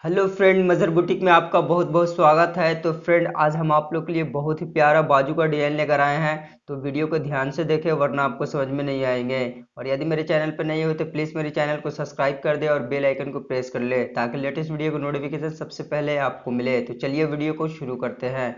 Hello friend, Mazhar boutique में आपका बहुत बहुत स्वागत है। तो फ्रेंड, आज हम आप लोग के लिए बहुत ही प्यारा बाजू का डिजाइन लेकर आए हैं। तो वीडियो को ध्यान से देखें वरना आपको समझ में नहीं आएंगे। और यदि मेरे चैनल पर नए हो तो प्लीज़ मेरे चैनल को सब्सक्राइब कर दे और बेल आइकन को प्रेस कर ले ताकि लेटेस्ट वीडियो को नोटिफिकेशन सबसे पहले आपको मिले। तो चलिए वीडियो को शुरू करते हैं।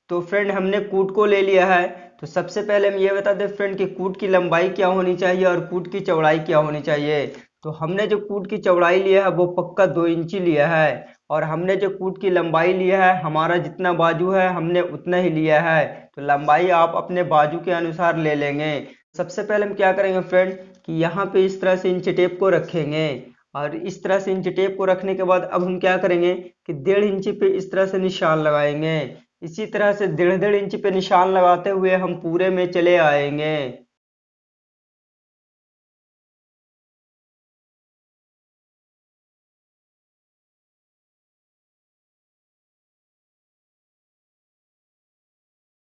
तो फ्रेंड, हमने कूट को ले लिया है। तो सबसे पहले हम ये बता दें फ्रेंड कि कूट की लंबाई क्या होनी चाहिए और कूट की चौड़ाई क्या होनी चाहिए। तो हमने जो कूट की चौड़ाई लिया है वो पक्का 2 इंची लिया है। और हमने जो कूट की लंबाई लिया है, हमारा जितना बाजू है हमने उतना ही लिया है। तो लंबाई आप अपने बाजू के अनुसार ले लेंगे। सबसे पहले हम क्या करेंगे फ्रेंड कि यहाँ पे इस तरह से इंची टेप को रखेंगे। और इस तरह से इंची टेप को रखने के बाद अब हम क्या करेंगे कि 1.5 इंची पे इस तरह से निशान लगाएंगे। इसी तरह से 1.5 इंच पे निशान लगाते हुए हम पूरे में चले आएंगे।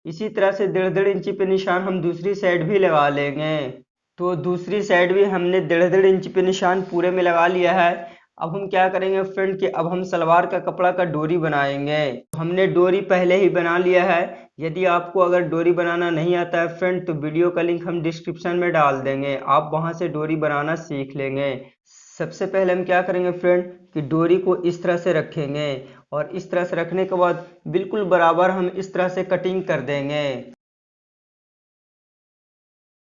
इसी तरह से 1.5 इंच पे निशान हम दूसरी साइड भी लगा लेंगे। तो दूसरी साइड भी हमने 1.5 इंच पे निशान पूरे में लगा लिया है। अब हम क्या करेंगे फ्रेंड कि अब हम सलवार का कपड़ा का डोरी बनाएंगे। हमने डोरी पहले ही बना लिया है। यदि आपको अगर डोरी बनाना नहीं आता है फ्रेंड तो वीडियो का लिंक हम डिस्क्रिप्शन में डाल देंगे, आप वहां से डोरी बनाना सीख लेंगे। सबसे पहले हम क्या करेंगे फ्रेंड कि डोरी को इस तरह से रखेंगे। और इस तरह से रखने के बाद बिल्कुल बराबर हम इस तरह से कटिंग कर देंगे।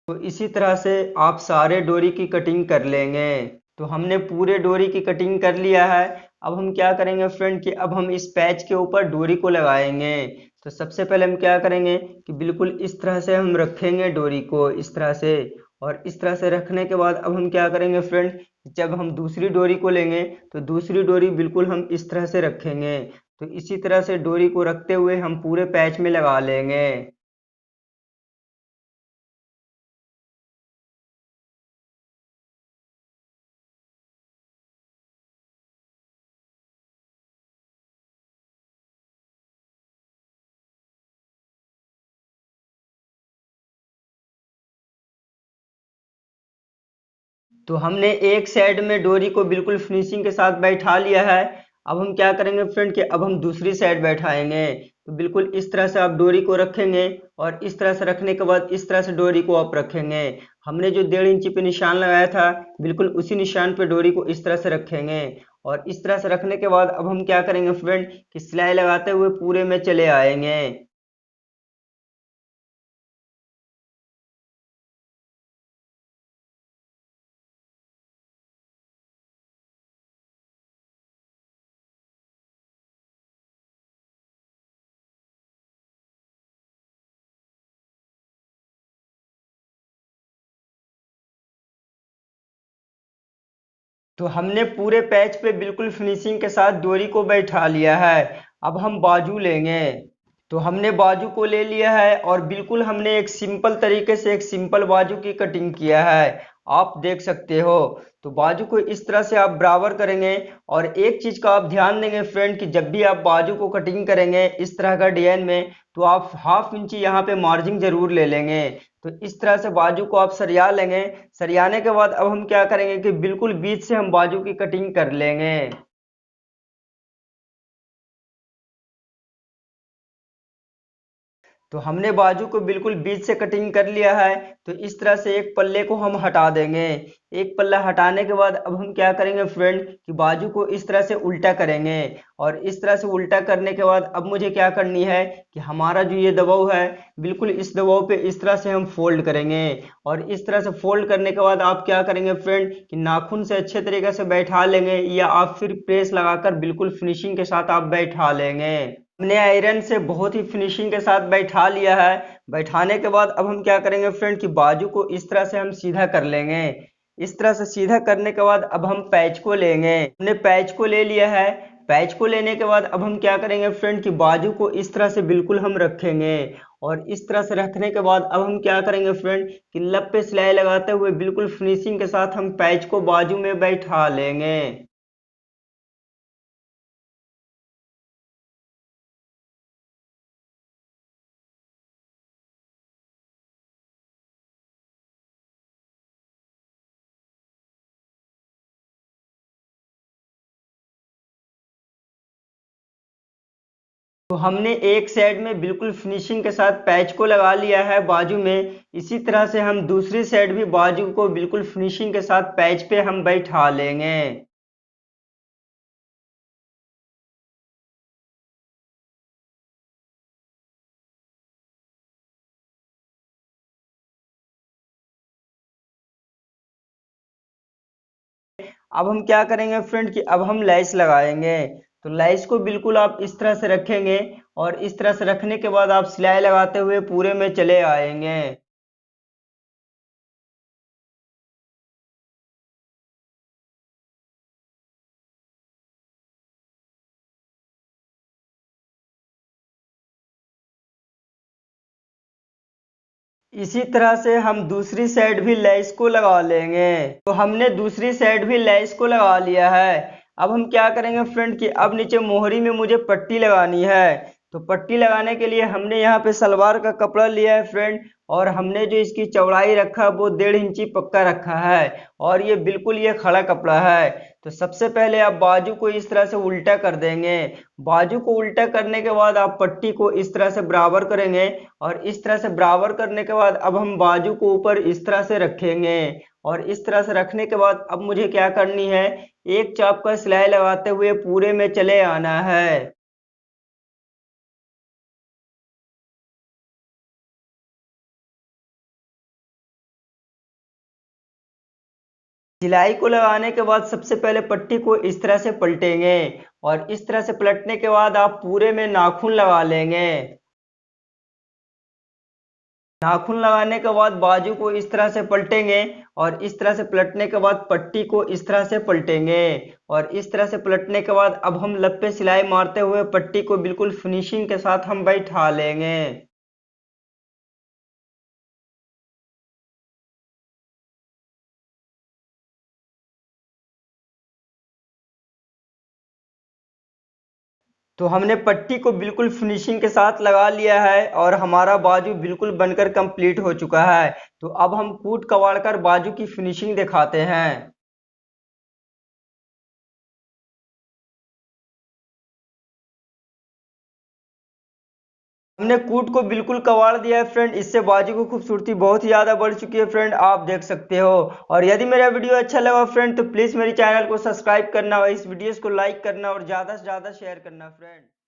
तो इसी तरह से आप सारे डोरी की कटिंग कर लेंगे। तो हमने पूरे डोरी की कटिंग कर लिया है। अब हम क्या करेंगे फ्रेंड कि अब हम इस पैच के ऊपर डोरी को लगाएंगे। तो सबसे पहले हम क्या करेंगे कि बिल्कुल इस तरह से हम रखेंगे डोरी को इस तरह से। और इस तरह से रखने के बाद अब हम क्या करेंगे फ्रेंड, जब हम दूसरी डोरी को लेंगे तो दूसरी डोरी बिल्कुल हम इस तरह से रखेंगे। तो इसी तरह से डोरी को रखते हुए हम पूरे पैच में लगा लेंगे। तो हमने एक साइड में डोरी को बिल्कुल फिनिशिंग के साथ बैठा लिया है। अब हम क्या करेंगे फ्रेंड कि अब हम दूसरी साइड बैठाएंगे। तो बिल्कुल इस तरह से आप डोरी को रखेंगे। और इस तरह से रखने के बाद इस तरह से डोरी को आप रखेंगे। हमने जो 1.5 इंची पे निशान लगाया था बिल्कुल उसी निशान पे डोरी को इस तरह से रखेंगे। और इस तरह से रखने के बाद अब हम क्या करेंगे फ्रेंड कि सिलाई लगाते हुए पूरे में चले आएंगे। तो हमने पूरे पैच पे बिल्कुल फिनिशिंग के साथ डोरी को बैठा लिया है। अब हम बाजू लेंगे। तो हमने बाजू को ले लिया है और बिल्कुल हमने एक सिंपल तरीके से एक सिंपल बाजू की कटिंग किया है। आप देख सकते हो। तो बाजू को इस तरह से आप बराबर करेंगे। और एक चीज का आप ध्यान देंगे फ्रेंड कि जब भी आप बाजू को कटिंग करेंगे इस तरह का डिजाइन में तो आप 1/2 इंची यहाँ पे मार्जिन जरूर ले लेंगे। तो इस तरह से बाजू को आप सरिया लेंगे। सरियाने के बाद अब हम क्या करेंगे कि बिल्कुल बीच से हम बाजू की कटिंग कर लेंगे। तो हमने बाजू को बिल्कुल बीच से कटिंग कर लिया है। तो इस तरह से एक पल्ले को हम हटा देंगे। एक पल्ला हटाने के बाद अब हम क्या करेंगे फ्रेंड कि बाजू को इस तरह से उल्टा करेंगे। और इस तरह से उल्टा करने के बाद अब मुझे क्या करनी है कि हमारा जो ये दबाव है बिल्कुल इस दबाव पे इस तरह से हम फोल्ड करेंगे। और इस तरह से फोल्ड करने के बाद आप क्या करेंगे फ्रेंड कि नाखून से अच्छे तरीके से बैठा लेंगे या आप फिर प्रेस लगाकर बिल्कुल फिनिशिंग के साथ आप बैठा लेंगे। हमने आयरन से बहुत ही फिनिशिंग के साथ बैठा लिया है। बैठाने के बाद अब हम क्या करेंगे फ्रेंड कि बाजू को इस तरह से हम सीधा कर लेंगे। इस तरह से सीधा करने के बाद अब हम पैच को लेंगे। हमने पैच को ले लिया है। पैच को लेने के बाद अब हम क्या करेंगे फ्रेंड कि बाजू को इस तरह से बिल्कुल हम रखेंगे। और इस तरह से रखने के बाद अब हम क्या करेंगे फ्रेंड कि लब पे सिलाई लगाते हुए बिल्कुल फिनिशिंग के साथ हम पैच को बाजू में बैठा लेंगे। तो हमने एक साइड में बिल्कुल फिनिशिंग के साथ पैच को लगा लिया है बाजू में। इसी तरह से हम दूसरी साइड भी बाजू को बिल्कुल फिनिशिंग के साथ पैच पे हम बैठा लेंगे। अब हम क्या करेंगे फ्रेंड कि अब हम लैस लगाएंगे। तो लैस को बिल्कुल आप इस तरह से रखेंगे और इस तरह से रखने के बाद आप सिलाई लगाते हुए पूरे में चले आएंगे। इसी तरह से हम दूसरी साइड भी लैस को लगा लेंगे। तो हमने दूसरी साइड भी लैस को लगा लिया है। अब हम क्या करेंगे फ्रेंड कि अब नीचे मोहरी में मुझे पट्टी लगानी है। तो पट्टी लगाने के लिए हमने यहाँ पे सलवार का कपड़ा लिया है फ्रेंड, और हमने जो इसकी चौड़ाई रखा है वो 1.5 इंची पक्का रखा है, और ये बिल्कुल ये खड़ा कपड़ा है। तो सबसे पहले आप बाजू को इस तरह से उल्टा कर देंगे। बाजू को उल्टा करने के बाद आप पट्टी को इस तरह से बराबर करेंगे, और इस तरह से बराबर करने के बाद अब हम बाजू को ऊपर इस तरह से रखेंगे। और इस तरह से रखने के बाद अब मुझे क्या करनी है, एक चाप का सिलाई लगाते हुए पूरे में चले आना है। सिलाई को लगाने के बाद सबसे पहले पट्टी को इस तरह से पलटेंगे, और इस तरह से पलटने के बाद आप पूरे में नाखून लगा लेंगे। नाखून लगाने के बाद बाजू को इस तरह से पलटेंगे, और इस तरह से पलटने के बाद पट्टी को इस तरह से पलटेंगे, और इस तरह से पलटने के बाद अब हम लप पे सिलाई मारते हुए पट्टी को बिल्कुल फिनिशिंग के साथ हम बैठा लेंगे। तो हमने पट्टी को बिल्कुल फिनिशिंग के साथ लगा लिया है, और हमारा बाजू बिल्कुल बनकर कंप्लीट हो चुका है। तो अब हम कूट कवाड़ कर बाजू की फिनिशिंग दिखाते हैं। हमने कूट को बिल्कुल कवाड़ दिया है फ्रेंड, इससे बाजू की खूबसूरती बहुत ही ज़्यादा बढ़ चुकी है फ्रेंड, आप देख सकते हो। और यदि मेरा वीडियो अच्छा लगा फ्रेंड तो प्लीज़ मेरे चैनल को सब्सक्राइब करना, और इस वीडियो को लाइक करना, और ज़्यादा से ज़्यादा शेयर करना फ्रेंड।